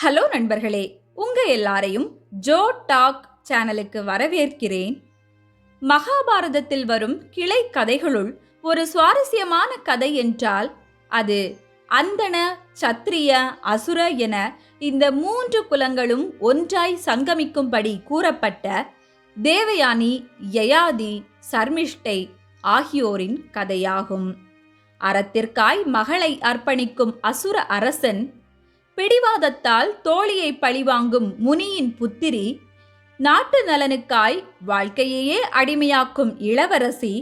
Hello நண்பர்களே, உங்க எல்லாரையும் ஜோ டாக் சேனலுக்கு வரவேற்கிறேன். மகாபாரதத்தில் வரும் கிளை கதைகளுள் ஒரு சுவாரஸ்யமான கதை என்றால் அது அந்தண, சத்திரிய, அசுர என இந்த 3 குலங்களும் ஒன்றாய் சங்கமிக்கும்படி கூறப்பட்ட தேவயானி, யயாதி, சர்மிஷ்டை ஆகியோரின் கதையாகும். அறத்திற்காய் மகளை அர்ப்பணிக்கும் அசுர அரசன், பிடிவாதத்தால் தோழியை பழிவாங்கும் முனியின் புத்திரி, நாட்டு நலனுக்காய் வாழ்க்கையையே அடிமையாக்கும் இளவரசி,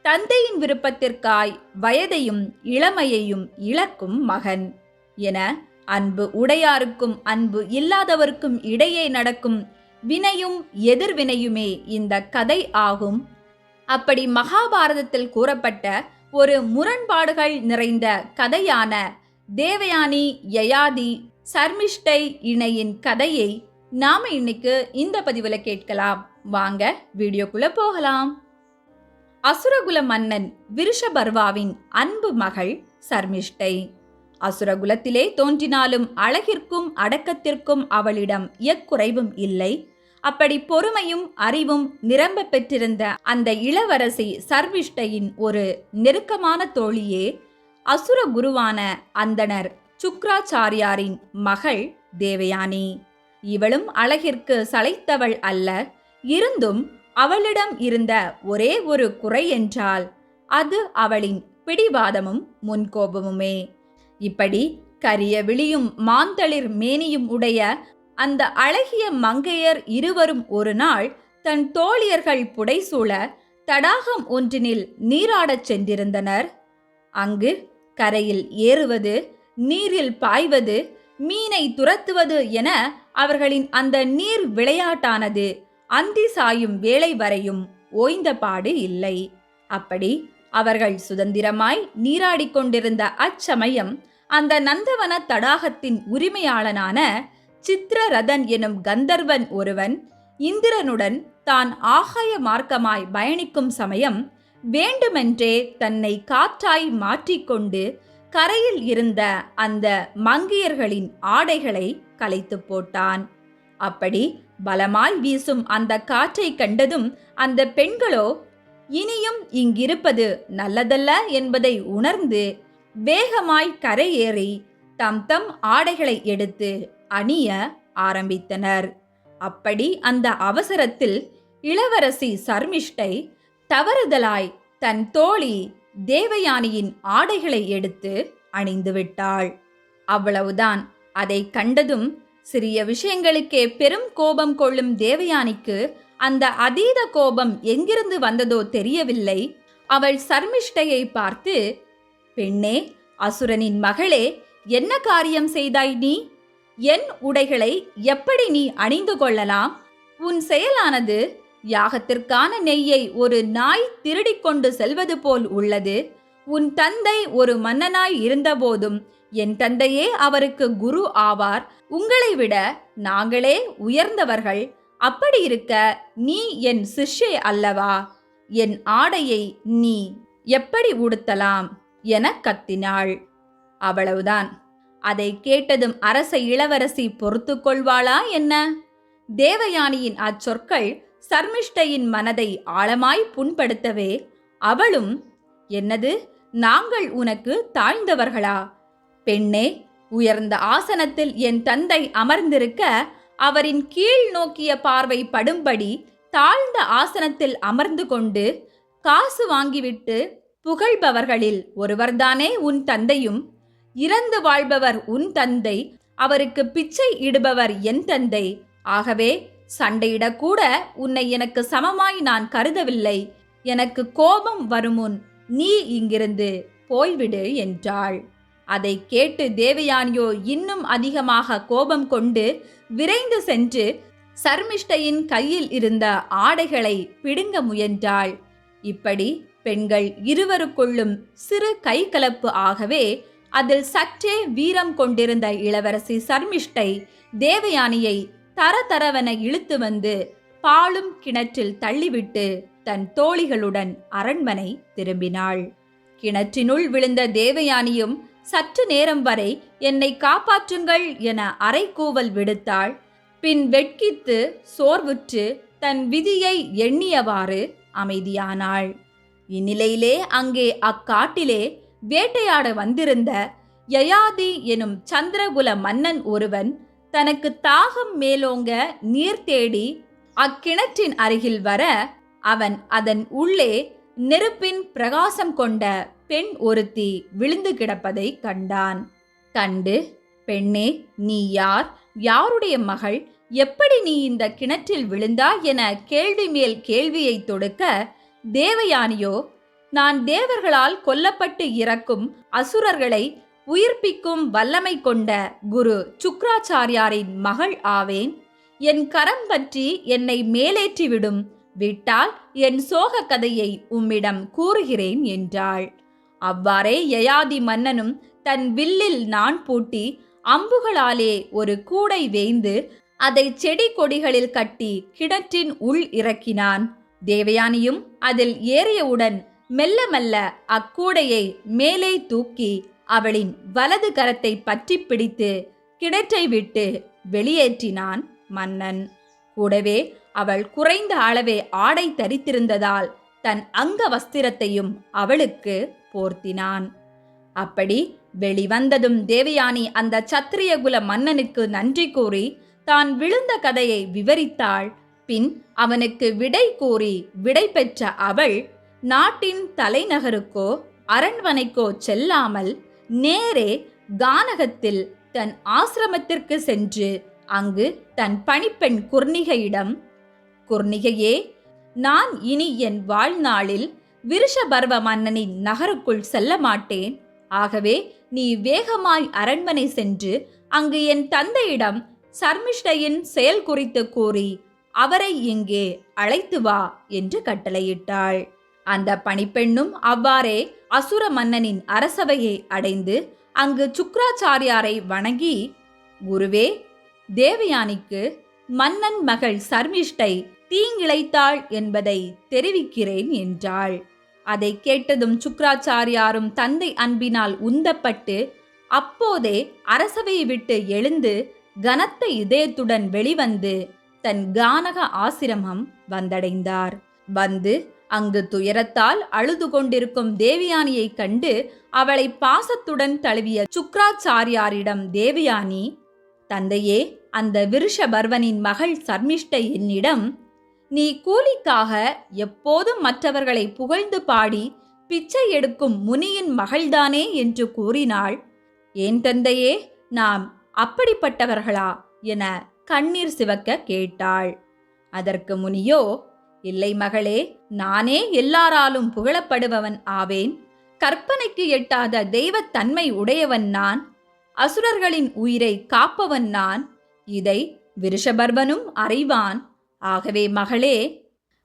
தந்தையின் விருப்பத்திற்காய் வயதையும் இளமையையும் இழக்கும் மகன் என அன்பு உடையாருக்கும் அன்பு இல்லாதவருக்கும் இடையே நடக்கும் வினையும் எதிர்வினையுமே இந்த கதை ஆகும். அப்படி மகாபாரதத்தில் கூறப்பட்ட ஒரு முரண்பாடுகள் நிறைந்த கதையான தேவயானி, யயாதி, சர்மிஷ்டை இணையின் கதையை நாம இன்னைக்கு இந்த பதிவுல கேட்கலாம். வாங்க வீடியோக்குள்ள போகலாம். அசுரகுல மன்னன் விருஷபர்வாவின் அன்பு மகள் சர்மிஷ்டை. அசுரகுலத்திலே தோன்றினாலும் அழகிற்கும் அடக்கத்திற்கும் அவளிடம் எக்குறைவும் இல்லை. அப்படி பொறுமையும் அறிவும் நிரம்ப பெற்றிருந்த அந்த இளவரசி சர்மிஷ்டையின் ஒரு நெருக்கமான தோழியே அசுர குருவான அந்தணர் சுக்ராச்சாரியாரின் மகள் தேவயானி. இவளும் அழகிற்கு சளைத்தவள் அல்ல. இருந்தும் அவளிடம் இருந்த ஒரே ஒரு குறை என்றால் அது அவளின் பிடிவாதமும் முன்கோபமுமே. இப்படி கரிய விழியும் மாந்தளிர் மேனியும் உடைய அந்த அழகிய மங்கையர் இருவரும் ஒரு நாள் தன் தோழியர்கள் புடைசூழ தடாகம் ஒன்றினில் நீராடச் சென்றிருந்தனர். அங்கு கரையில் ஏறுவது, நீரில் பாய்வது, மீனை துரத்துவது என அவர்களின் அந்த நீர் விளையாட்டானது அந்தி சாயும் வேளை வரையும் ஓய்ந்தபாடு இல்லை. அப்படி அவர்கள் சுதந்திரமாய் நீராடிக் கொண்டிருந்த அச்சமயம் அந்த நந்தவன தடாகத்தின் உரிமையாளனான சித்திரரதன் எனும் கந்தர்வன் ஒருவன் இந்திரனுடன் தான் ஆகாய மார்க்கமாய் பயணிக்கும் சமயம் வேண்டுமென்றே தன்னை காற்றாய் மாற்றிக்கொண்டு கரையில் இருந்த அந்த மங்கையர்களின் ஆடைகளை கலைத்து போட்டான். அப்படி பலமாய் வீசும் அந்த காற்றை கண்டதும் அந்த பெண்களோ இனியும் இங்கிருப்பது நல்லதல்ல என்பதை உணர்ந்து வேகமாய் கரையேறி தம் தம் ஆடைகளை எடுத்து அணிய ஆரம்பித்தனர். அப்படி அந்த அவசரத்தில் இளவரசி சர்மிஷ்டை தவறுதலாய் தன் தோழி தேவயானியின் ஆடைகளை எடுத்து அணிந்து விட்டாள். அவ்வளவுதான். அதை கண்டதும் சிறிய விஷயங்களுக்கே பெரும் கோபம் கொள்ளும் தேவயானிக்கு அந்த அதீத கோபம் எங்கிருந்து வந்ததோ தெரியவில்லை. அவள் சர்மிஷ்டையை பார்த்து, பெண்ணே, அசுரனின் மகளே, என்ன காரியம் செய்தாய் நீ? என் உடைகளை எப்படி நீ அணிந்து கொள்ளலாம்? உன் செயலானது யாகத்திற்கான நெய்யை ஒரு நாய் திருடிக்கொண்டு செல்வது போல் உள்ளது. உன் தந்தை ஒரு மன்னனாய் இருந்தபோதும் என் தந்தையே அவருக்கு குரு ஆவார். உங்களை விட நாங்களே உயர்ந்தவர்கள். அப்படி இருக்க நீ என் சிஷ்யை அல்லவா? என் ஆடையை நீ எப்படி உடுத்தலாம் என கத்தினாள். அவ்வளவுதான். அதை கேட்டதும் அரச இளவரசி பொறுத்து கொள்வாளா என்ன? தேவயானியின் அச்சொற்கள் சர்மிஷ்டையின் மனதை ஆழமாய் புண்படுத்தவே அவளும், என்னது, நாங்கள் உனக்கு தாழ்ந்தவர்களா? பெண்ணே, உயர்ந்த ஆசனத்தில் என் தந்தை அமர்ந்திருக்க அவரின் கீழ் நோக்கிய பார்வை படும்படி தாழ்ந்த ஆசனத்தில் அமர்ந்து கொண்டு காசு வாங்கிவிட்டு புகழ்பவர்களில் ஒருவர்தானே உன் தந்தையும். இறந்து வாழ்பவர் உன் தந்தை, அவருக்கு பிச்சை இடுபவர் என் தந்தை. ஆகவே சண்டையிடக்கூட உன்னை எனக்கு சமமாய் நான் கருதவில்லை. எனக்கு கோபம் வருமுன் நீ இங்கிருந்து போய்விடு என்றாள். அதை கேட்டு தேவயானியோ இன்னும் அதிகமாக கோபம் கொண்டு விரைந்து சென்று சர்மிஷ்டையின் கையில் இருந்த ஆடைகளை பிடுங்க முயன்றாள். இப்படி பெண்கள் இருவருக்குள்ளும் சிறு கைகலப்பு ஆகவே அதில் சற்றே வீரம் கொண்டிருந்த இளவரசி சர்மிஷ்டை தேவயானியை தரதரவென இழுத்து வந்து பாலும் கிணற்றில் தள்ளிவிட்டு தன் தோழிகளுடன் அரண்மனை திரும்பினாள். கிணற்றினுள் விழுந்த தேவயானியும் சற்று நேரம் வரை என்னை காப்பாற்றுங்கள் என அறைகூவல் விடுத்தாள். பின் வெட்கித்து சோர்வுற்று தன் விதியை எண்ணியவாறு அமைதியானாள். இந்நிலையிலே அங்கே அக்காட்டிலே வேட்டையாட வந்திருந்த யயாதி எனும் சந்திரகுல மன்னன் ஒருவன் தனக்கு தாகம் மேலோங்க நீர் தேடி அக்கிணற்றின் அருகில் வர, அவன் அதன் உள்ளே நெருப்பின் பிரகாசம் கொண்ட பெண் ஒருத்தி விழுந்து கிடப்பதை கண்டான். கண்டு, பெண்ணே, நீ யார்? யாருடைய மகள்? எப்படி நீ இந்த கிணற்றில் விழுந்தாய் என கேள்வி மேல் கேள்வியை தொடுக்க, தேவயானியோ, நான் தேவர்களால் கொல்லப்பட்டு இறக்கும் அசுரர்களை உயிர்ப்பிக்கும் வல்லமை கொண்ட குரு சுக்ராச்சாரியாரின் மகள் ஆவேன். என் கரம் பற்றி என்னை மேலேற்றிவிடும், விட்டால் என் சோக கதையை உம்மிடம் கூறுகிறேன் என்றாள். அவ்வாறே யயாதி மன்னனும் தன் வில்லில் நான் பூட்டி அம்புகளாலே ஒரு கூடை வேய்ந்து அதை செடி கொடிகளில் கட்டி கிணற்றின் உள் இறக்கினான். தேவயானியும் அதில் ஏறியவுடன் மெல்ல மெல்ல அக்கூடையை மேலே தூக்கி அவளின் வலது கரத்தை பற்றி பிடித்து கிணற்றை விட்டு வெளியேற்றினான் மன்னன். கூடவே அவள் குறைந்த அளவே ஆடை தரித்திருந்ததால் தன் அங்க வஸ்திரத்தையும் அவளுக்கு போர்த்தினான். அப்படி வெளிவந்ததும் தேவயானி அந்த சத்திரியகுல மன்னனுக்கு நன்றி கூறி தான் விழுந்த கதையை விவரித்தாள். பின் அவனுக்கு விடை கூறி விடை பெற்ற அவள் நாட்டின் தலைநகருக்கோ அரண்மனைக்கோ செல்லாமல் நேரே கானகத்தில் தன் ஆசிரமத்திற்கு சென்று அங்கு தன் பணிப்பெண் குர்ணிகையிடம், குர்ணிகையே, நான் இனி என் வாழ்நாளில் விருஷபர்வ மன்னனின் நகருக்குள் செல்ல மாட்டேன். ஆகவே நீ வேகமாய் அரண்மனை சென்று அங்கு என் தந்தையிடம் சர்மிஷ்டையின் செயல் குறித்து கூறி அவரை இங்கே அழைத்து வா என்று கட்டளையிட்டாள். அந்த பணிப்பெண்ணும் அவ்வாறே அசுர மன்னனின் அரசவையை அடைந்து அங்கு சுக்ராச்சாரியாரை வணங்கி, குருவே, தேவயானிக்கு மன்னன் மகள் சர்மிஷ்டை தீங்கிழைத்தாள் என்பதை தெரிவிக்கிறேன் என்றாள். அதை கேட்டதும் சுக்ராச்சாரியாரும் தந்தை அன்பினால் உந்தப்பட்டு அப்போதே அரசவையை விட்டு எழுந்து கனத்த இதயத்துடன் வெளிவந்து தன் கானக ஆசிரமம் வந்தடைந்தார். வந்து அங்கு துயரத்தால் அழுது கொண்டிருக்கும் தேவயானியை கண்டு அவளை பாசத்துடன் தழுவிய சுக்ராச்சாரியாரிடம் தேவயானி, தந்தையே, அந்த விருஷபர்வனின் மகள் சர்மிஷ்டை என்னிடம், நீ கூலிக்காக எப்போதும் மற்றவர்களை புகழ்ந்து பாடி பிச்சை எடுக்கும் முனியின் மகள்தானே என்று கூறினாள். ஏன் தந்தையே, நாம் அப்படிப்பட்டவர்களா என கண்ணீர் சிவக்க கேட்டாள். அதற்கு முனியோ, இல்லை மகளே, நானே எல்லாராலும் புகழப்படுபவன் ஆவேன். கற்பனைக்கு எட்டாத தெய்வத்தன்மை உடையவன் நான். அசுரர்களின் உயிரை காப்பவன் நான். இதை விருஷபர்வனும் அறிவான். ஆகவே மகளே,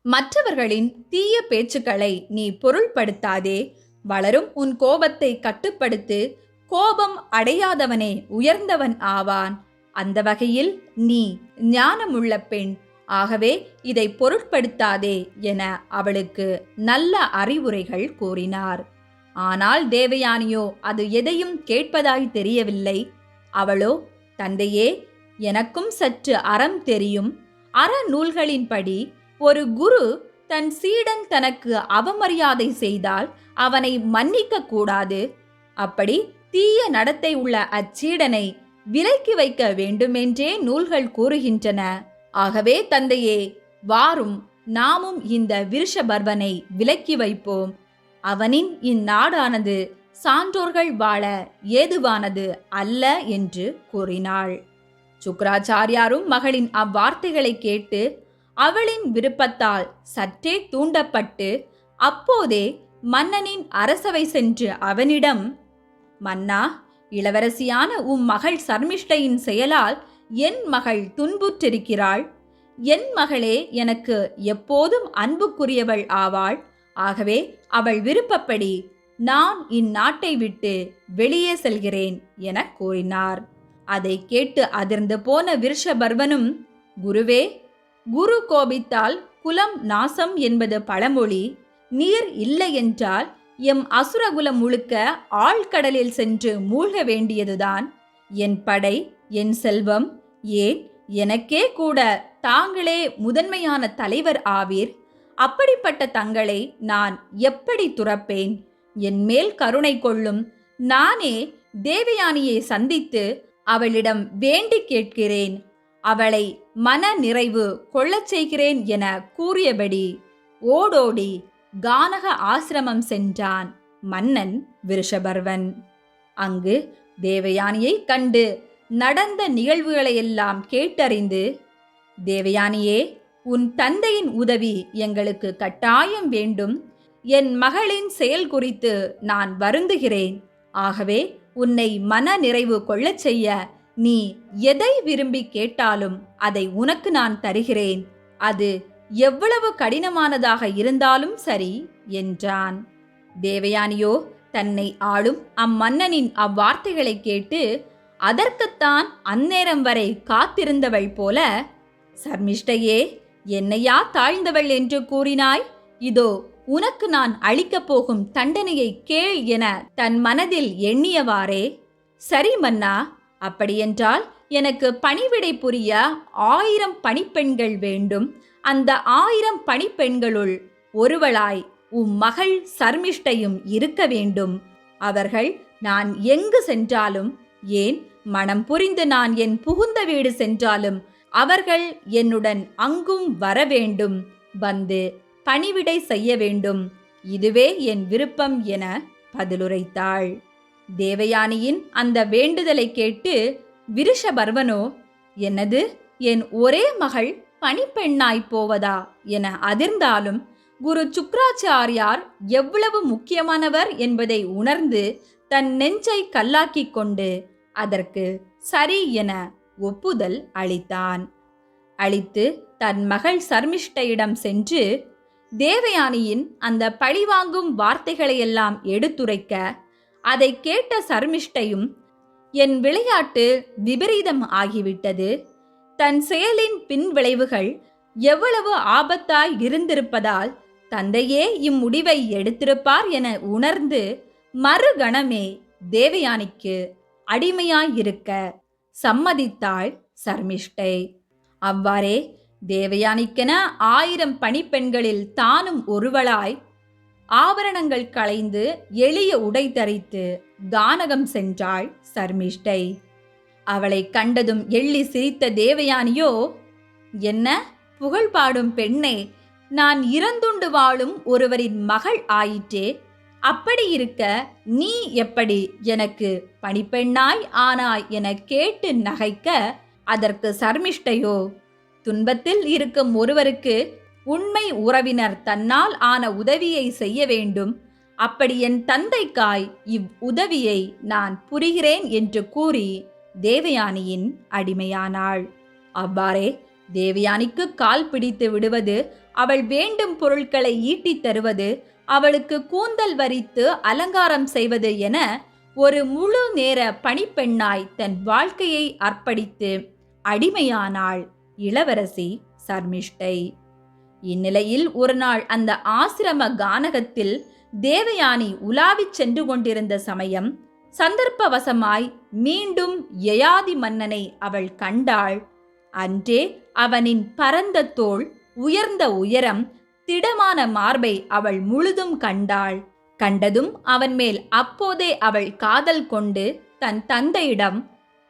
மற்றவர்களின் தீய பேச்சுக்களை நீ பொருள்படுத்தாதே. வளரும் உன் கோபத்தை கட்டுப்படுத்து. கோபம் அடையாதவனே உயர்ந்தவன் ஆவான். அந்த வகையில் நீ ஞானமுள்ள பெண். ஆகவே இதை பொருட்படுத்தாதே என அவளுக்கு நல்ல அறிவுரைகள் கூறினார். ஆனால் தேவயானியோ அது எதையும் கேட்பதாய் தெரியவில்லை. அவளோ, தந்தையே, எனக்கும் சற்று அறம் தெரியும். அறநூல்களின்படி ஒரு குரு தன் சீடன் தனக்கு அவமரியாதை செய்தால் அவனை மன்னிக்க கூடாது. அப்படி தீய நடத்தை உள்ள அச்சீடனை விலக்கி வைக்க வேண்டுமென்றே நூல்கள் கூறுகின்றன. ஆகவே தந்தையே, வாரும் நாமும் இந்த விருஷபர்வனை விலக்கி வைப்போம். அவனின் இந்நாடானது சான்றோர்கள் வாழ ஏதுவானது அல்ல என்று கூறினாள். சுக்ராச்சாரியாரும் மகளின் அவ்வார்த்தைகளை கேட்டு அவளின் விருப்பத்தால் சற்றே தூண்டப்பட்டு அப்போதே மன்னனின் அரசவை சென்று அவனிடம், மன்னா, இளவரசியான உம் மகள் சர்மிஷ்டையின் செயலால் என் மகள் துன்புற்றிருக்கிறாள். என் மகளே எனக்கு எப்போதும் அன்புக்குரியவள் ஆவாள். ஆகவே அவள் விருப்பப்படி நான் இந்நாட்டை விட்டு வெளியே செல்கிறேன் என கூறினார். அதை கேட்டு அதிர்ந்து போன விருஷபர்வனும், குருவே, குரு கோபித்தால் குலம் நாசம் என்பது பழமொழி. நீர் இல்லை என்றால் எம் அசுரகுலம் முழுக்க ஆழ்கடலில் சென்று மூழ்க வேண்டியதுதான். என் படை, என் செல்வம், ஏன் எனக்கே கூட தாங்களே முதன்மையான தலைவர் ஆவீர். அப்படிப்பட்ட தங்களை நான் எப்படி துறப்பேன்? என் மேல் கருணை கொள்ளும். நானே தேவயானியை சந்தித்து அவளிடம் வேண்டி கேட்கிறேன். அவளை மன நிறைவு கொள்ளச் செய்கிறேன் என கூறியபடி ஓடோடி கானக ஆசிரமம் சென்றான் மன்னன் விருஷபர்வன். அங்கு தேவயானியை கண்டு நடந்த நிகழ்வுகளையெல்லாம் கேட்டறிந்து, தேவயானியே, உன் தந்தையின் உதவி எங்களுக்கு கட்டாயம் வேண்டும். என் மகளின் செயல் குறித்து நான் வருந்துகிறேன். ஆகவே உன்னை மன நிறைவு கொள்ளச் செய்ய நீ எதை விரும்பி கேட்டாலும் அதை உனக்கு நான் தருகிறேன். அது எவ்வளவு கடினமானதாக இருந்தாலும் சரி என்றான். தேவயானியோ தன்னை ஆளும் அம்மன்னனின் அவ்வார்த்தைகளை கேட்டு அதற்குத்தான் அந்நேரம் வரை காத்திருந்தவள் போல, சர்மிஷ்டையே, என்னையா தாழ்ந்தவள் என்று கூறினாய்? இதோ உனக்கு நான் அளிக்கப் போகும் தண்டனையை கேள் என தன் மனதில் எண்ணியவாறே, சரி மன்னா, அப்படியென்றால் எனக்கு பணிவிடை புரிய 1000 பணிப்பெண்கள் வேண்டும். அந்த 1000 பணிப்பெண்களுள் ஒருவளாய் மகள் சர்மிஷ்டையும் இருக்க வேண்டும். அவர்கள் நான் எங்கு சென்றாலும், ஏன் மனம் புரிந்து நான் என் புகுந்த வீடு சென்றாலும் அவர்கள் என்னுடன் அங்கும் வர வேண்டும். வந்து பணிவிடை செய்ய வேண்டும். இதுவே என் விருப்பம் என பதிலுரைத்தாள். தேவயானியின் அந்த வேண்டுதலை கேட்டு விருஷபர்வனோ, என்னது, என் ஒரே மகள் பணிப்பெண்ணாய் போவதா என அதிர்ந்தாலும் குரு சுக்ராச்சாரியார் எவ்வளவு முக்கியமானவர் என்பதை உணர்ந்து தன் நெஞ்சை கல்லாக்கிக் கொண்டு அதற்கு சரி என ஒப்புதல் அளித்தான். அளித்து தன் மகள் சர்மிஷ்டையிடம் சென்று தேவயானியின் அந்த பழிவாங்கும் வார்த்தைகளையெல்லாம் எடுத்துரைக்க, அதை கேட்ட சர்மிஷ்டையும், என் விளையாட்டு விபரீதம் ஆகிவிட்டது. தன் செயலின் பின் விளைவுகள் எவ்வளவு ஆபத்தாய் இருந்திருப்பதால் தந்தையே இம்முடிவை எடுத்திருப்பார் என உணர்ந்து மறுகணமே தேவயானிக்கு அடிமையாயிருக்க சம்மதித்தாள் சர்மிஷ்டை. அவ்வாறே தேவயானிக்கென 1000 பணிப்பெண்களில் தானும் ஒருவளாய் ஆபரணங்கள் களைந்து எளிய உடை தரித்து கானகம் சென்றாள் சர்மிஷ்டை. அவளை கண்டதும் எள்ளி சிரித்த தேவயானியோ, என்ன புகழ்பாடும் பெண்ணே, நான் இறந்துண்டு வாழும் ஒருவரின் மகள் ஆயிற்றே. அப்படி இருக்க நீ எப்படி எனக்கு பணிப்பெண்ணாய் ஆனாய் என கேட்டு நகைக்க, அதற்கு சர்மிஷ்டையோ, துன்பத்தில் இருக்கும் ஒருவருக்கு உண்மை உறவினர் தன்னால் ஆன உதவியை செய்ய வேண்டும். அப்படி என் தந்தைக்காய் உதவியை நான் புரிகிறேன் என்று கூறி தேவயானியின் அடிமையானாள். அவ்வாறே தேவயானிக்கு கால் பிடித்து விடுவது, அவள் வேண்டும் பொருட்களை ஈட்டித் தருவது, அவளுக்கு கூந்தல் வரித்து அலங்காரம் செய்வது என ஒரு முழு நேர பணிப்பெண்ணாய் தன் வாழ்க்கையை அர்ப்பணித்து அடிமையானாள் இளவரசி சர்மிஷ்டை. இந்நிலையில் ஒரு நாள் அந்த ஆசிரம கானகத்தில் தேவயானி உலாவிச் சென்று கொண்டிருந்த சமயம் சந்தர்ப்பவசமாய் மீண்டும் யயாதி மன்னனை அவள் கண்டாள். அன்றே அவனின் பரந்த தோள், உயர்ந்த உயரம், திடமான மார்பை அவள் முழுதும் கண்டாள். கண்டதும் அவன் மேல் அப்போதே அவள் காதல் கொண்டு தன் தந்தையிடம்,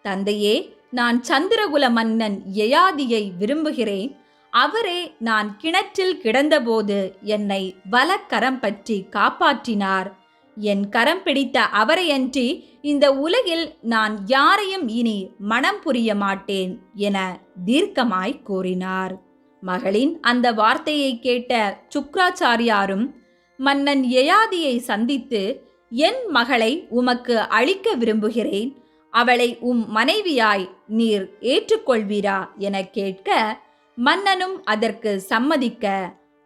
தந்தையே, நான் சந்திரகுல மன்னன் யயாதியை விரும்புகிறேன். அவரே நான் கிணற்றில் கிடந்தபோது என்னை வலக்கரம் பற்றி காப்பாற்றினார். என் கரம் பிடித்த அவரையன்றி இந்த உலகில் நான் யாரையும் இனி மனம் புரிய மாட்டேன் என தீர்க்கமாய் கூறினார். மகளின் அந்த வார்த்தையை கேட்ட சுக்ராச்சாரியாரும் மன்னன் யயாதியை சந்தித்து, என் மகளை உமக்கு அளிக்க விரும்புகிறேன். அவளை மனைவியாய் நீர் ஏற்றுக்கொள்வீரா என கேட்க, மன்னனும் அதற்கு சம்மதிக்க,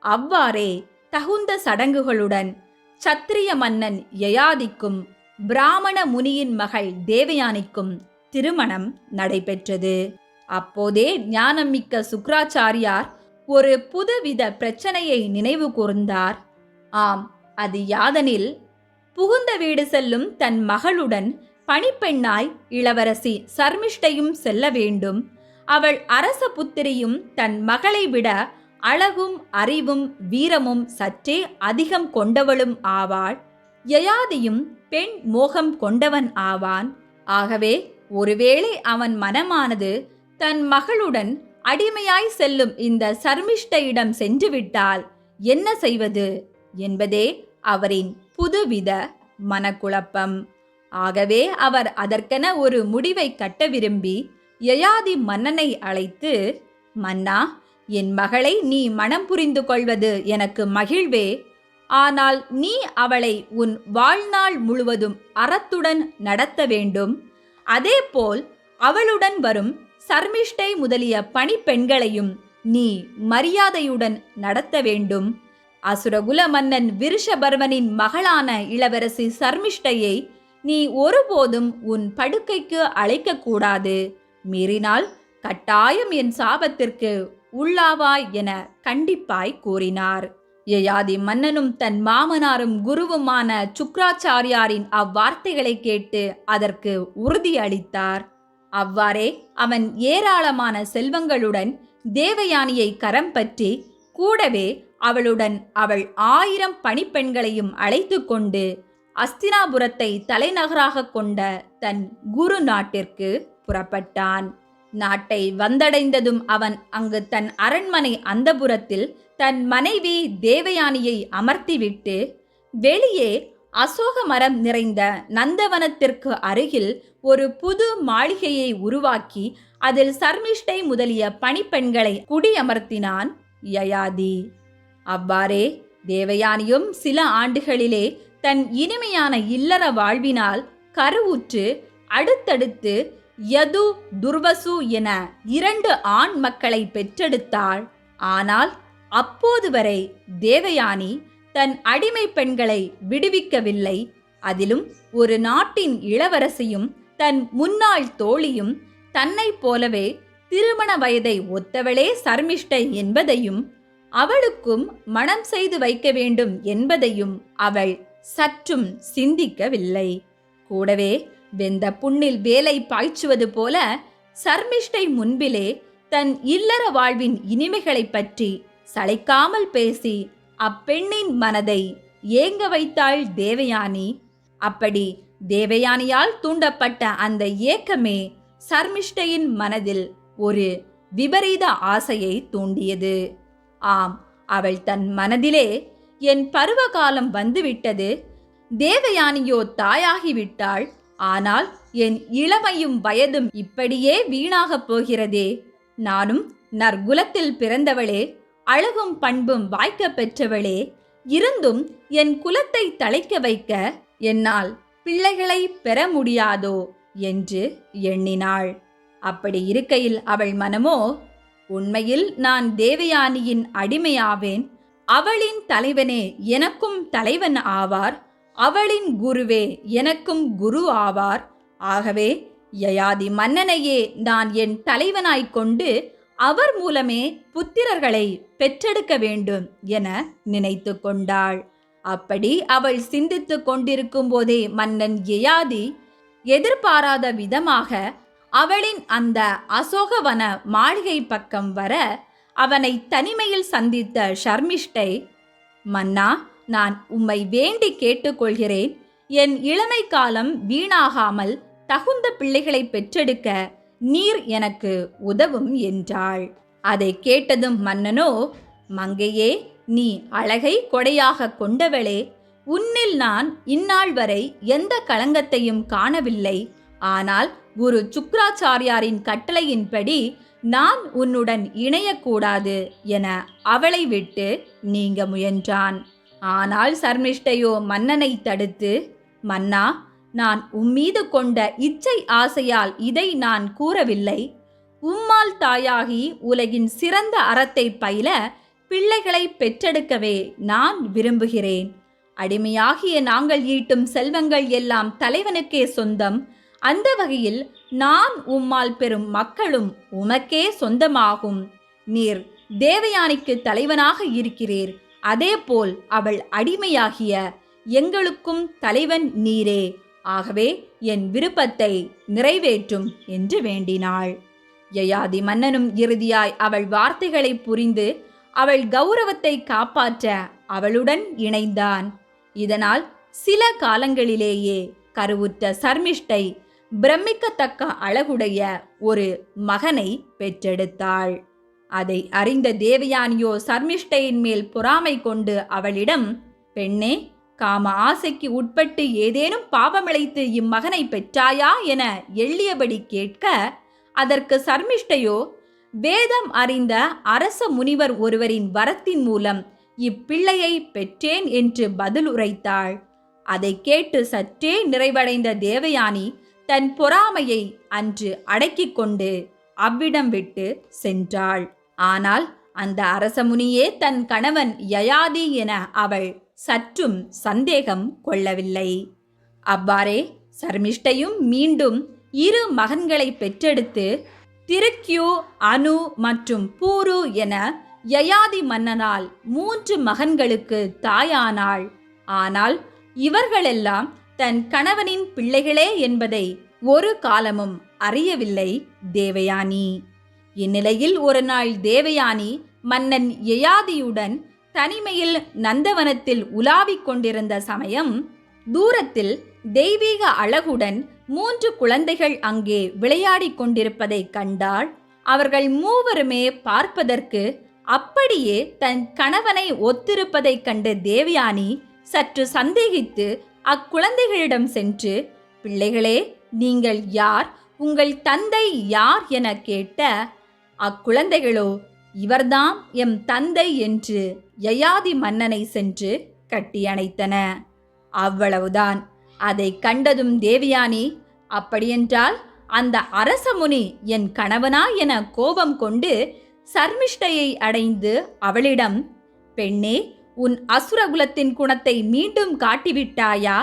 அவ்வாறே தகுந்த சடங்குகளுடன் சத்திரிய மன்னன் யயாதிக்கும் பிராமண முனியின் மகள் தேவயானிக்கும் திருமணம் நடைபெற்றது. அப்போதே ஞானமிக்க சுக்ராச்சாரியார் ஒரு புதுவித பிரச்சனையை நினைவு கூர்ந்தார். ஆம், அது யாதெனில், புகுந்த வீடு செல்லும் தன் மகளுடன் பணிப்பெண்ணாய் இளவரசி சர்மிஷ்டையும் செல்ல வேண்டும். அவள் அரச புத்திரியும் தன் மகளை விட அழகும் அறிவும் வீரமும் சற்றே அதிகம் கொண்டவளும் ஆவாள். யயாதியும் பெண் மோகம் கொண்டவன் ஆவான். ஆகவே ஒருவேளை அவன் மனமானது தன் மகளுடன் அடிமையாய் செல்லும் இந்த சர்மிஷ்டையிடம் சென்றுவிட்டால் என்ன செய்வது என்பதே அவரின் புதுவித மனக்குழப்பம். ஆகவே அவர் அதற்கென ஒரு முடிவை கட்ட விரும்பி யயாதி மன்னனை அழைத்து, மன்னா, என் மகளை நீ மனம் புரிந்து கொள்வது எனக்கு மகிழ்வே. ஆனால் நீ அவளை உன் வாழ்நாள் முழுவதும் அறத்துடன் நடத்த வேண்டும். அதேபோல் அவளுடன் வரும் சர்மிஷ்டை முதலிய பணிப்பெண்களையும் நீ மரியாதையுடன் நடத்த வேண்டும். அசுரகுல மன்னன் விருஷபர்வனின் மகளான இளவரசி சர்மிஷ்டையை நீ ஒருபோதும் உன் படுக்கைக்கு அழைக்கக்கூடாது. மீறினால் கட்டாயம் என் சாபத்திற்கு உள்ளாவாய் என கண்டிப்பாய் கூறினார். யயாதி மன்னனும் தன் மாமனாரும் குருவுமான சுக்ராச்சாரியாரின் அவ்வார்த்தைகளை கேட்டு அதற்கு உறுதி அளித்தார். அவ்வாறே அவன் ஏராளமான செல்வங்களுடன் தேவயானியை கரம் பற்றி கூடவே அவளுடன் அவள் 1000 பணிப்பெண்களையும் அழைத்து கொண்டு அஸ்தினாபுரத்தை தலைநகராக கொண்ட தன் குரு நாட்டிற்கு புறப்பட்டான். நாட்டை வந்தடைந்ததும் அவன் அங்கு தன் அரண்மனை அந்தபுரத்தில் தன் மனைவி தேவயானியை அமர்த்திவிட்டு வெளியே அசோக மரம் நிறைந்த நந்தவனத்திற்கு அருகில் ஒரு புது மாளிகையை உருவாக்கி அதில் சர்மிஷ்டை முதலிய பணிப்பெண்களை குடியமர்த்தினான் யயாதி. அவ்வாறே தேவயானியும் சில ஆண்டுகளிலே தன் இனிமையான இல்லற வாழ்வினால் கருவுற்று அடுத்தடுத்து யது, துர்வசு என 2 ஆண் மக்களை பெற்றெடுத்தாள். ஆனால் அப்போது வரை தேவயானி தன் அடிமை பெண்களை விடுவிக்கவில்லை. அதிலும் ஒரு நாட்டின் இளவரசியும் தன் முன்னாள் தோழியும் தன்னைப் போலவே திருமண வயதை ஒத்தவளே சர்மிஷ்டை என்பதையும் அவளுக்கும் மனம் செய்து வைக்க வேண்டும் என்பதையும் அவள் சற்றும் சிந்திக்கவில்லை. கூடவே வெந்த புண்ணில் வேலை பாய்ச்சுவது போல சர்மிஷ்டை முன்பிலே தன் இல்லற வாழ்வின் இனிமைகளை பற்றி சளைக்காமல் பேசி அப்பெண்ணின் மனதை ஏங்க வைத்தாள் தேவயானி. அப்படி தேவயானியால் தூண்டப்பட்ட அந்த ஏக்கமே சர்மிஷ்டையின் மனதில் ஒரு விபரீத ஆசையை தூண்டியது. ஆம், அவள் தன் மனதிலே என் பருவகாலம் வந்துவிட்டது, தேவயானியோ தாயாகிவிட்டாள், ஆனால் என் இளமையும் வயதும் இப்படியே வீணாகப் போகிறதே. நானும் நற்குலத்தில் பிறந்தவளே, அழகும் பண்பும் வாய்க்க பெற்றவளே, இருந்தும் என் குலத்தை தழைக்க வைக்க என்னால் பிள்ளைகளை பெற முடியாதோ என்று எண்ணினாள். அப்படி இருக்கையில் அவள் மனமோ, உண்மையில் நான் தேவயானியின் அடிமையாவேன், அவளின் தலைவனே எனக்கும் தலைவன் ஆவார், அவளின் குருவே எனக்கும் குரு ஆவார். ஆகவே யயாதி மன்னனையே நான் என் தலைவனாய்க் கொண்டு அவர் மூலமே புத்திரர்களை பெற்றெடுக்க வேண்டும் என நினைத்து கொண்டாள். அப்படி அவள் சிந்தித்து கொண்டிருக்கும் போதே மன்னன் யயாதி எதிர்பாராத விதமாக அவளின் அந்த அசோகவன மாளிகை பக்கம் வர அவனை தனிமையில் சந்தித்த ஷர்மிஷ்டை, மன்னா, நான் உம்மை வேண்டி கேட்டுக்கொள்கிறேன், என் இளமை காலம் வீணாகாமல் தகுந்த பிள்ளைகளை பெற்றெடுக்க நீர் எனக்கு உதவும் என்றாள். அதை கேட்டதும் மன்னனோ, மங்கையே, நீ அழகை கொடையாக கொண்டவளே, உன்னில் நான் இந்நாள் வரை எந்த களங்கத்தையும் காணவில்லை. ஆனால் குரு சுக்ராச்சாரியாரின் கட்டளையின்படி நான் உன்னுடன் இணையக்கூடாது என அவளை விட்டு நீங்க முயன்றான். ஆனால் சர்மிஷ்டையோ மன்னனை தடுத்து, மன்னா, நான் உம்மீது கொண்ட இச்சை ஆசையால் இதை நான் கூறவில்லை. உம்மால் தாயாகி உலகின் சிறந்த அறத்தை பயில பிள்ளைகளை பெற்றெடுக்கவே நான் விரும்புகிறேன். அடிமையாகிய நாங்கள் ஈட்டும் செல்வங்கள் எல்லாம் தலைவனுக்கே சொந்தம். அந்த வகையில் நான் உம்மால் பெறும் மக்களும் உமக்கே சொந்தமாகும். நீர் தேவயானிக்கு தலைவனாக இருக்கிறீர், அதேபோல் அவள் அடிமையாகிய எங்களுக்கும் தலைவன் நீரே, ஆகவே என் விருப்பத்தை நிறைவேற்றும் என்று வேண்டினாள். யயாதி மன்னனும் இறுதியாய் அவள் வார்த்தைகளை புரிந்து அவள் கௌரவத்தை காப்பாற்ற அவளுடன் இணைந்தான். இதனால் சில காலங்களிலேயே கருவுற்ற சர்மிஷ்டை பிரமிக்கத்தக்க அழகுடைய ஒரு மகனை பெற்றெடுத்தாள். அதை அறிந்த தேவயானியோ சர்மிஷ்டையின் மேல் பொறாமை கொண்டு அவளிடம், பெண்ணே, காம ஆசைக்கு உட்பட்டு ஏதேனும் பாவமிழைத்து இம்மகனை பெற்றாயா என எள்ளியபடி கேட்க, அதற்கு சர்மிஷ்டையோ, வேதம் அறிந்த அரச முனிவர் ஒருவரின் வரத்தின் மூலம் இப்பிள்ளையை பெற்றேன் என்று பதில் உரைத்தாள். அதை கேட்டு சற்றே நிறைவடைந்த தேவயானி தன் பொறாமையை அன்று அடக்கிக் கொண்டு அவ்விடம் விட்டு சென்றாள். ஆனால் அந்த அரசமுனியே தன் கணவன் யயாதி என அவள் சற்றும் சந்தேகம் கொள்ளவில்லை. அவ்வாறே சர்மிஷ்டையும் மீண்டும் 2 மகன்களை பெற்றெடுத்து திருக்யு, அனு மற்றும் பூரு என யயாதி மன்னனால் 3 மகன்களுக்கு தாயானாள். ஆனால் இவர்களெல்லாம் தன் கணவனின் பிள்ளைகளே என்பதை ஒரு காலமும் அறியவில்லை தேவயானி. இந்நிலையில் ஒரு நாள் தேவயானி மன்னன் யயாதியுடன் தனிமையில் நந்தவனத்தில் உலாவிக் கொண்டிருந்த சமயம், தூரத்தில் தெய்வீக அழகுடன் 3 குழந்தைகள் அங்கே விளையாடிக் கொண்டிருப்பதை கண்டாள். அவர்கள் மூவருமே பார்ப்பதற்கு அப்படியே தன் கணவனை ஒத்திருப்பதைக் கண்டு தேவயானி சற்று சந்தேகித்து அக்குழந்தைகளிடம் சென்று, பிள்ளைகளே, நீங்கள் யார், உங்கள் தந்தை யார் என கேட்ட, அக்குழந்தைகளோ, இவர்தாம் எம் தந்தை என்று யயாதி மன்னனை சென்று கட்டியணைத்தன. அவ்வளவுதான். அதை கண்டதும் தேவயானி, அப்படியென்றால் அந்த அரசமுனி என் கணவனா என கோபம் கொண்டு சர்மிஷ்டையை அடைந்து அவளிடம், பெண்ணே, உன் அசுரகுலத்தின் குணத்தை மீண்டும் காட்டிவிட்டாயா?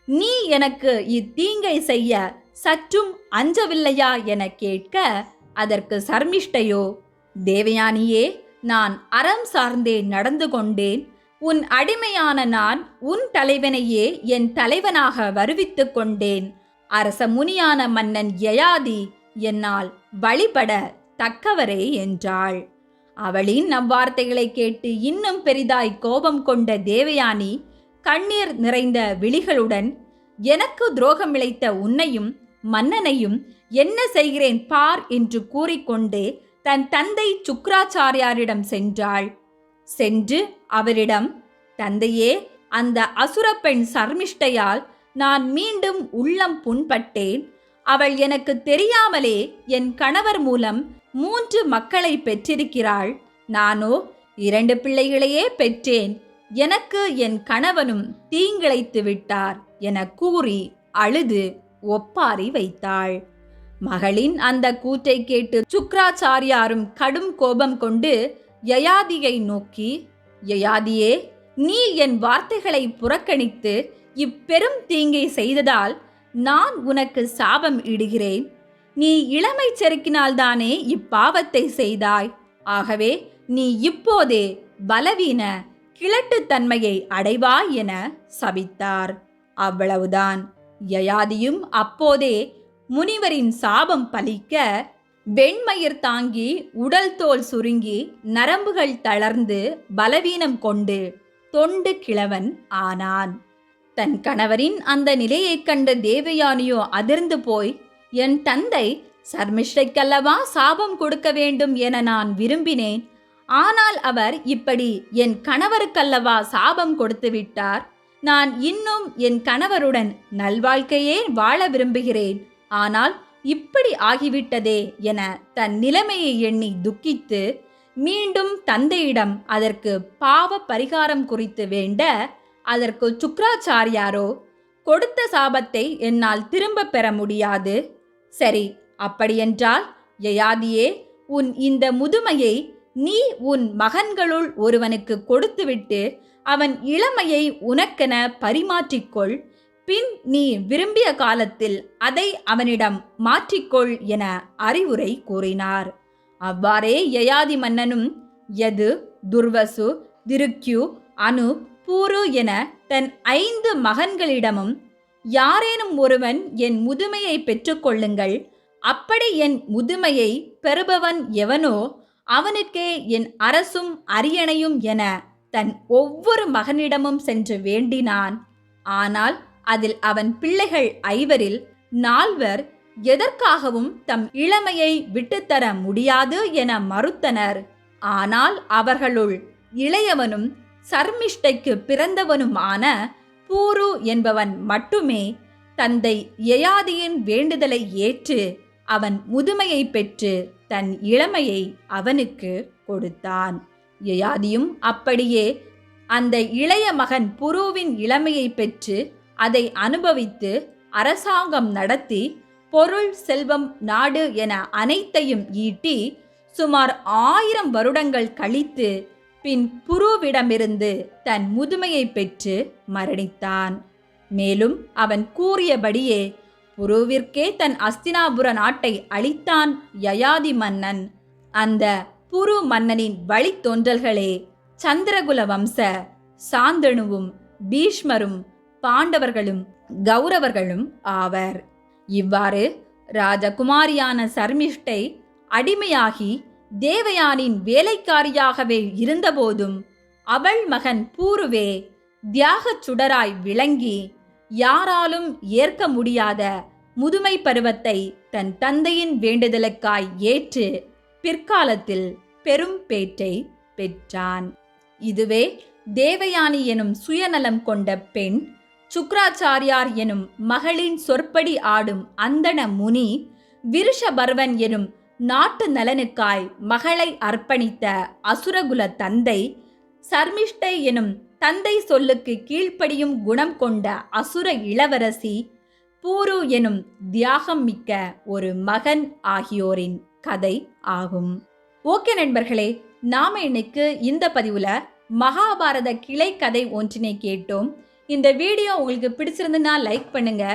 நீ எனக்கு இத்தீங்கை செய்ய சற்றும் அஞ்சவில்லையா என கேட்க, அதற்கு சர்மிஷ்டையோ, தேவயானியே, நான் அறம் சார்ந்தே நடந்து கொண்டேன். உன் அடிமையான நான் உன் தலைவனையே என் தலைவனாக வருவித்துக் கொண்டேன். அரச முனியான மன்னன் யயாதி என்னால் வழிபட தக்கவரே என்றாள். அவளின் அவ்வார்த்தைகளை கேட்டு இன்னும் பெரிதாய் கோபம் கொண்ட தேவயானி கண்ணீர் நிறைந்த விழிகளுடன், எனக்கு துரோகம் இழைத்த உன்னையும் மன்னனையும் என்ன செய்கிறேன் பார் என்று கூறிக்கொண்டே தன் தந்தை சுக்ராச்சாரியாரிடம் சென்றாள். சென்று அவரிடம், தந்தையே, அந்த அசுரப்பெண் சர்மிஷ்டையால் நான் மீண்டும் உள்ளம் புண்பட்டேன். அவள் எனக்கு தெரியாமலே என் கணவர் மூலம் 3 மக்களை பெற்றிருக்கிறாள். நானோ 2 பிள்ளைகளையே பெற்றேன். எனக்கு என் கணவனும் தீங்கிழைத்து விட்டார் என கூறி அழுது ஒப்பாரி வைத்தாள். மகளின் அந்த கூற்றை கேட்டு சுக்ராச்சாரியாரும் கடும் கோபம் கொண்டு யயாதியை நோக்கி, யயாதியே, நீ என் வார்த்தைகளை புறக்கணித்து இப்பெரும் தீங்கை செய்ததால் நான் உனக்கு சாபம் இடுகிறேன். நீ இளமை செருக்கினால்தானே இப்பாவத்தை செய்தாய். ஆகவே நீ இப்போதே பலவீன கிழட்டுத்தன்மையை அடைவாய் என சபித்தார். அவ்வளவுதான். யயாதியும் அப்போதே முனிவரின் சாபம் பலிக்க வெண்மயிர் தாங்கி உடல் தோல் சுருங்கி நரம்புகள் தளர்ந்து பலவீனம் கொண்டு தொண்டு கிழவன் ஆனான். தன் கணவரின் அந்த நிலையைக் கண்ட தேவயானியோ அதிர்ந்து போய், என் தந்தை சர்மிஷ்டைக்கல்லவா சாபம் கொடுக்க வேண்டும் என நான் விரும்பினேன். ஆனால் அவர் இப்படி என் கணவருக்கல்லவா சாபம் கொடுத்து விட்டார். நான் இன்னும் என் கணவருடன் நல்வாழ்க்கையே வாழ விரும்புகிறேன். ஆனால் இப்படி ஆகிவிட்டதே என தன் நிலைமையை எண்ணி துக்கித்து மீண்டும் தந்தையிடம் அதற்கு பாவ பரிகாரம் குறித்து வேண்ட, அதற்கு சுக்ராச்சாரியாரோ, கொடுத்த சாபத்தை என்னால் திரும்ப பெற முடியாது. சரி, அப்படியென்றால் யயாதியே, உன் இந்த முதுமையை நீ உன் மகன்களுள் ஒருவனுக்கு கொடுத்துவிட்டு அவன் இளமையை உனக்கென பரிமாற்றிக்கொள். பின் நீ விரும்பிய காலத்தில் அதை அவனிடம் மாற்றிக்கொள் என அறிவுரை கூறினார். அவ்வாறே யயாதி மன்னனும் யது, துர்வசு, திருக்யு, அனு, பூரு என தன் 5 மகன்களிடமும், யாரேனும் ஒருவன் என் முதுமையை பெற்றுக்கொள்ளுங்கள், அப்படி என் முதுமையை பெறுபவன் எவனோ அவனுக்கே என் அரசும் அரியணையும் என தன் ஒவ்வொரு மகனிடமும் சென்று வேண்டினான். ஆனால் அதில் அவன் பிள்ளைகள் 5 4 எதற்காகவும் தம் இளமையை விட்டுத்தர முடியாது என மறுத்தனர். ஆனால் அவர்களுள் இளையவனும் சர்மிஷ்டைக்கு பிறந்தவனுமான பூரு என்பவன் மட்டுமே தந்தை யயாதியின் வேண்டுதலை ஏற்று அவன் முதுமையை பெற்று தன் இளமையை அவனுக்கு கொடுத்தான். யயாதியும் அப்படியே அந்த இளைய மகன் புருவின் இளமையை பெற்று அதை அனுபவித்து அரசாங்கம் நடத்தி பொருள், செல்வம், நாடு என அனைத்தையும் ஈட்டி சுமார் 1000 வருடங்கள் கழித்து பின் புருவிடமிருந்து தன் முதுமையை பெற்று மரணித்தான். மேலும் அவன் கூறியபடியே புருவிற்கே தன் அஸ்தினாபுர நாட்டை அளித்தான் யயாதி மன்னன். அந்த புரு மன்னனின் வழித்தோன்றல்களே சந்திரகுல வம்ச சாந்தனுவும் பீஷ்மரும் பாண்டவர்களும் கௌரவர்களும் ஆவர். இவ்வாறு ராஜகுமாரியான சர்மிஷ்டை அடிமையாகி தேவயானின் வேலைக்காரியாகவே இருந்தபோதும் அவள் மகன் பூருவே தியாகச் சுடராய் விளங்கி யாராலும் ஏற்க முடியாத முதுமை பருவத்தை தன் தந்தையின் வேண்டுதலுக்காய் ஏற்று பிற்காலத்தில் பெரும் பேற்றை பெற்றான். இதுவே தேவயானி எனும் சுயநலம் கொண்ட பெண், சுக்ராச்சாரியார் எனும் மகளின் சொற்படி ஆடும் அந்தண முனி, விருஷபர்வன் எனும் நாட்டு நலனுக்காய் மகளை அர்ப்பணித்த அசுரகுல தந்தை, சர்மிஷ்டை எனும் தந்தை சொல்லுக்கு கீழ்ப்படியும் குணம் கொண்ட அசுர இளவரசி, பூரு எனும் தியாகம் மிக்க ஒரு மகன் ஆகியோரின் கதை ஆகும். ஓகே நண்பர்களே, நாம இன்னைக்கு இந்த பதிவுல மகாபாரத கிளை கதை ஒன்றினை கேட்டோம். இந்த வீடியோ உங்களுக்கு பிடிச்சிருந்துன்னா லைக் பண்ணுங்க,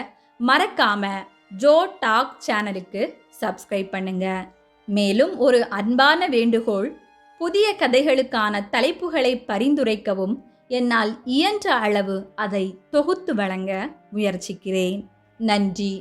மறக்காம ஜோ டாக் சேனலுக்கு சப்ஸ்கிரைப் பண்ணுங்க. மேலும் ஒரு அன்பான வேண்டுகோள், புதிய கதைகளுக்கான தலைப்புகளை பரிந்துரைக்கவும் என்னால் இயன்ற அளவு அதை தொகுத்து வழங்க முயற்சிக்கிறேன். நன்றி.